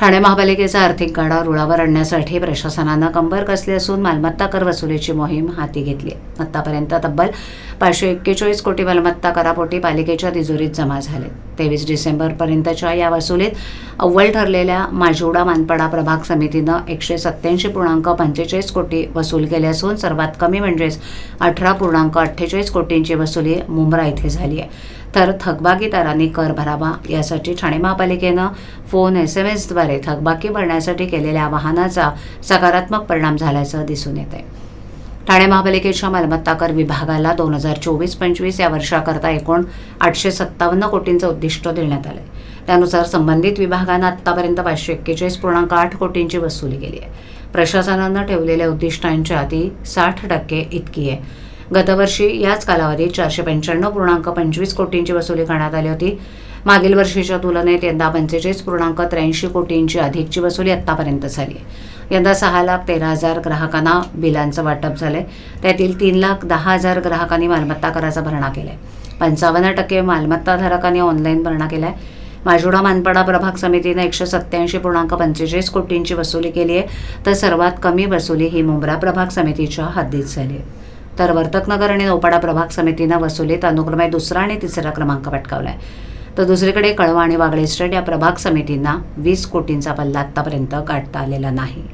ठाणे महापालिकेचा आर्थिक गाडा रुळावर आणण्यासाठी प्रशासनानं कंबर कसली असून मालमत्ता कर वसुलीची मोहीम हाती घेतली आहे. आतापर्यंत तब्बल 541 कोटी मालमत्ता करापोटी पालिकेच्या तिजोरीत जमा झाले. 23 डिसेंबरपर्यंतच्या या वसुलीत अव्वल ठरलेल्या माजिवडा मानपाडा प्रभाग समितीनं 187.45 कोटी वसूल केले असून सर्वात कमी म्हणजेच 18.48 कोटींची वसुली मुंब्रा इथे झाली आहे. तर थकबाकीदारांनी कर भरावा यासाठी ठाणे महापालिकेनं फोन SMS द्वारे थकबाकी भरण्यासाठी केलेल्या आवाहनाचा सकारात्मक परिणाम झाल्याचं दिसून येत आहे. ठाणे महापालिकेच्या मालमत्ता कर विभागाला 2024-25 या वर्षाकरता एकूण 857 कोटींचं उद्दिष्ट देण्यात आलं आहे. त्यानुसार संबंधित विभागानं आत्तापर्यंत 541.8 कोटींची वसुली केली आहे. प्रशासनानं ठेवलेल्या उद्दिष्टांच्या ती 60% इतकी आहे. गतवर्षी याच कालावधीत 495.25 कोटींची वसुली करण्यात आली होती. मागील वर्षीच्या तुलनेत यंदा 45.83 कोटींची अधिकची वसुली आत्तापर्यंत झाली आहे. यंदा 6,13,000 ग्राहकांना बिलांचं वाटप झालंय. त्यातील 3,10,000 ग्राहकांनी मालमत्ता कराचा भरणा केलाय. 55% मालमत्ताधारकांनी ऑनलाईन भरणा केलाय. माजिवडा मानपाडा प्रभाग समितीने 187.45 कोटींची वसुली केली आहे. तर सर्वात कमी वसुली ही मुंब्रा प्रभाग समितीच्या हद्दीत झाली आहे. तर वर्तकनगर आणि नौपाडा प्रभाग समितीनं वसुलीत अनुक्रमे दुसरा आणि तिसरा क्रमांक पटकावला आहे. तर दुसरीकडे कळवा आणि वागळे स्ट्रीट या प्रभाग समितींना 20 कोटींचा पल्ला आत्तापर्यंत गाठता आलेला नाही.